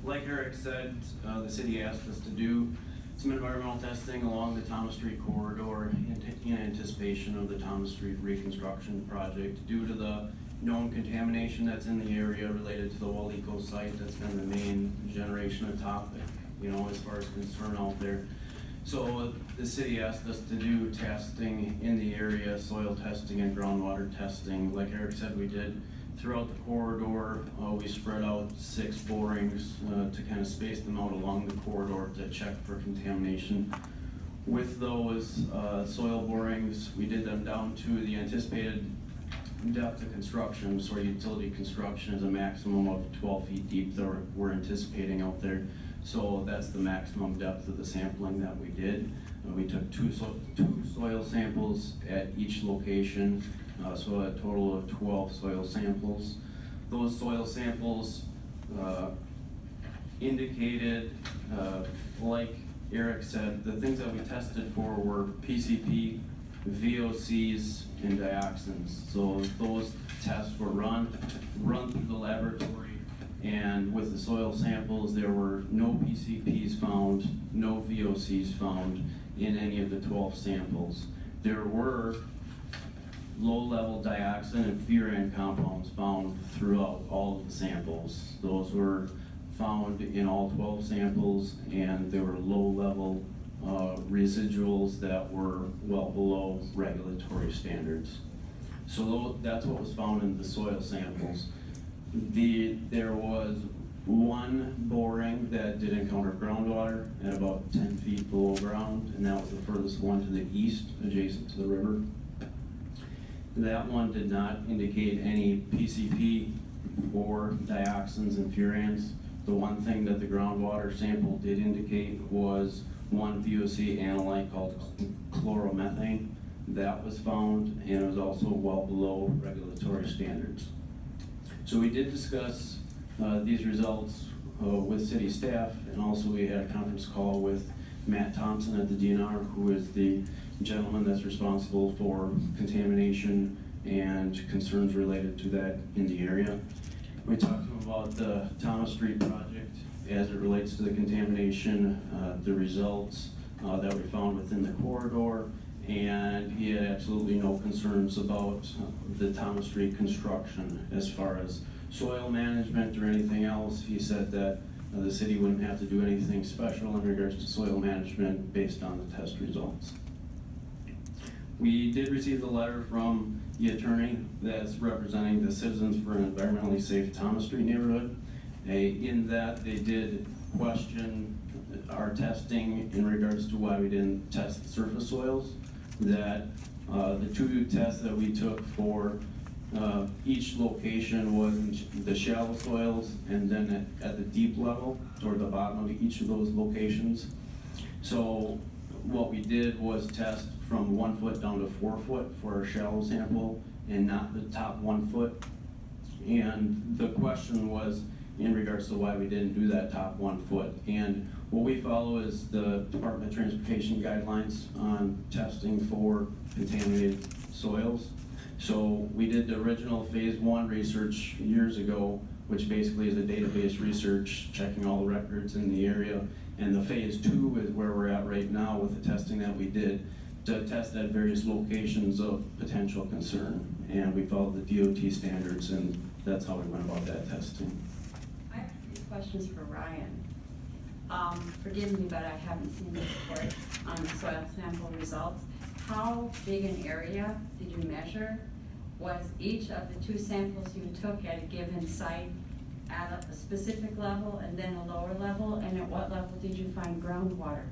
Like Eric said, the city asked us to do some environmental testing along the Thomas Street corridor in anticipation of the Thomas Street reconstruction project. Due to the known contamination that's in the area related to the Waleco site, that's been the main generation of topic, as far as concern out there. So the city asked us to do testing in the area, soil testing and groundwater testing. Like Eric said, we did throughout the corridor. We spread out 6 borings to kind of space them out along the corridor to check for contamination. With those soil borings, we did them down to the anticipated depth of construction. So our utility construction is a maximum of 12 feet deep that we're anticipating out there. So that's the maximum depth of the sampling that we did. We took two soil samples at each location, so a total of 12 soil samples. Those soil samples indicated, like Eric said, the things that we tested for were PCP, VOCs, and dioxins. So those tests were run through the laboratory, and with the soil samples, there were no PCPs found, no VOCs found in any of the 12 samples. There were low-level dioxin and furan compounds found throughout all of the samples. Those were found in all 12 samples, and there were low-level residuals that were well below regulatory standards. So that's what was found in the soil samples. There was one boring that did encounter groundwater at about 10 feet below ground, and that was the furthest one to the east, adjacent to the river. That one did not indicate any PCP or dioxins and furans. The one thing that the groundwater sample did indicate was one VOC analyte called chloromethane. That was found, and it was also well below regulatory standards. So we did discuss these results with city staff, and also we had a conference call with Matt Thompson at the DNR, who is the gentleman that's responsible for contamination and concerns related to that in the area. We talked to him about the Thomas Street project as it relates to the contamination, the results that we found within the corridor, and he had absolutely no concerns about the Thomas Street construction as far as soil management or anything else. He said that the city wouldn't have to do anything special in regards to soil management based on the test results. We did receive the letter from the attorney that's representing the Citizens for an Environmentally Safe Thomas Street neighborhood. In that, they did question our testing in regards to why we didn't test the surface soils. That the 2 tests that we took for each location was in the shallow soils, and then at the deep level toward the bottom of each of those locations. So what we did was test from 1 foot down to 4 foot for our shallow sample, and not the top 1 foot. And the question was in regards to why we didn't do that top 1 foot. And what we follow is the Department of Transportation guidelines on testing for contaminated soils. So we did the original phase 1 research years ago, which basically is a database research, checking all the records in the area. And the phase 2 is where we're at right now with the testing that we did to test at various locations of potential concern. And we followed the DOT standards, and that's how we went about that testing. I have 3 questions for Ryan. Forgive me, but I haven't seen the report on the soil sample results. How big an area did you measure? Was each of the 2 samples you took at a given site at a specific level and then a lower level? And at what level did you find groundwater?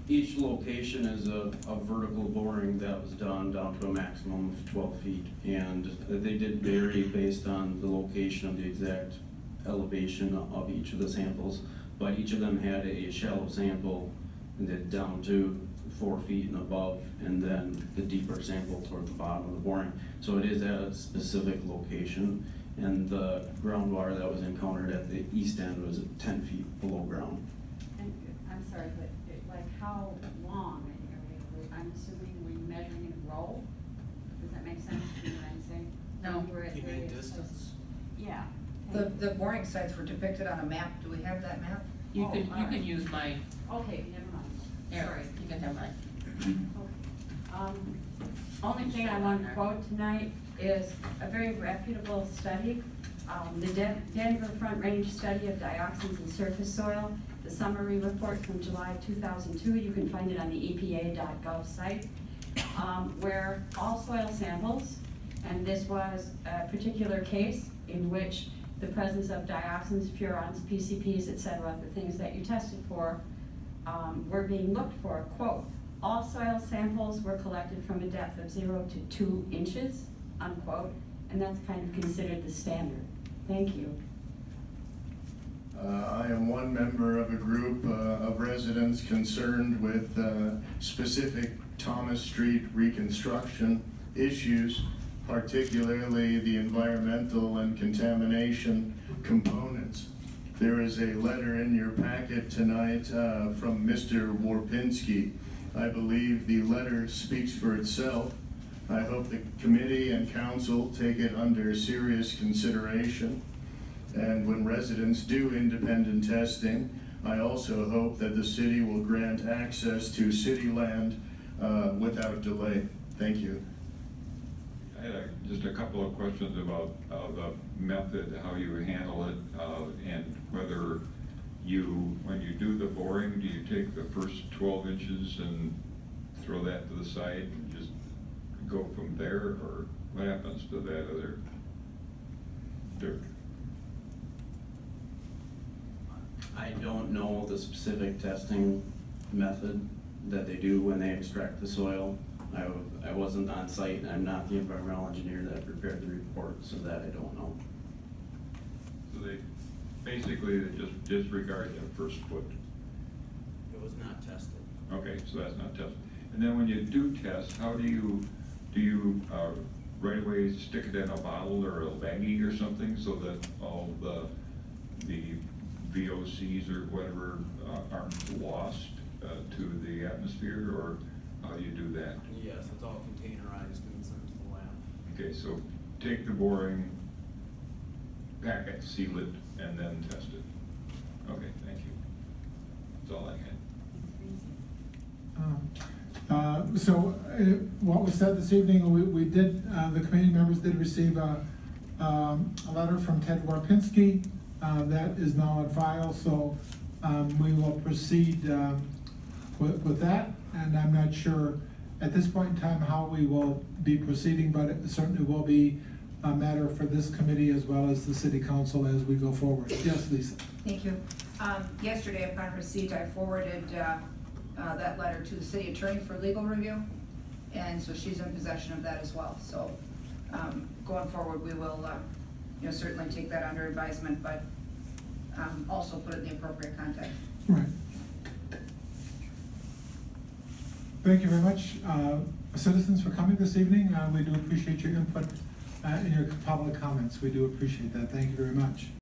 Each location is a vertical boring that was done down to a maximum of 12 feet. And they did vary based on the location of the exact elevation of each of the samples. But each of them had a shallow sample and then down to 4 feet and above, and then the deeper sample toward the bottom of the boring. So it is at a specific location. And the groundwater that was encountered at the east end was at 10 feet below ground. And I'm sorry, but like how long an area? I'm assuming we're measuring in row. Does that make sense to you what I'm saying? No, excavate distance? Yeah. The boring sites were depicted on a map. Do we have that map? You Oh, could, all you right. could use mine. Okay, never mind. Here, Sorry. you can have mine. Only thing I want to quote tonight is a very reputable study, the Denver Front Range Study of Dioxins in Surface Soil, the summary report from July 2002, you can find it on the EPA.gov site, where all soil samples, and this was a particular case in which the presence of dioxins, furans, PCPs, et cetera, the things that you tested for, were being looked for, quote, all soil samples were collected from a depth of 0 to 2 inches, unquote, and that's kind of considered the standard. Thank you. I am one member of a group of residents concerned with specific Thomas Street reconstruction issues, particularly the environmental and contamination components. There is a letter in your packet tonight from Mr. Warpinski. I believe the letter speaks for itself. I hope the committee and council take it under serious consideration. And when residents do independent testing, I also hope that the city will grant access to city land without delay. Thank you. I had just a couple of questions about the method, how you handle it, and whether you, when you do the boring, do you take the first 12 inches and throw that to the side and just go from there, or what happens to that other dirt? I don't know the specific testing method that they do when they extract the soil. I wasn't on site, and I'm not the environmental engineer that prepared the report, so that I don't know. So they just disregard that first foot. It was not tested. Okay, so that's not tested. And then when you do test, how do you right away stick it in a bottle or a baggie or something so that all the VOCs or whatever aren't lost to the atmosphere, or how do you do that? Yes, it's all containerized and sent to the lab. Okay, so take the boring, pack it, seal it, and then test it. Okay, thank you. That's all I had. What was said this evening, we did, the committee members did receive a letter from Ted Warpinski. That is now on file, so we will proceed with that. And I'm not sure at this point in time how we will be proceeding, but it certainly will be a matter for this committee as well as the city council as we go forward. Yes, Lisa? Thank you. Yesterday upon receipt, I forwarded that letter to the city attorney for legal review. And so she's in possession of that as well. So going forward, we will certainly take that under advisement, but also put it in the appropriate context. Right. Thank you very much, citizens, for coming this evening. We do appreciate your input and your public comments. We do appreciate that. Thank you very much.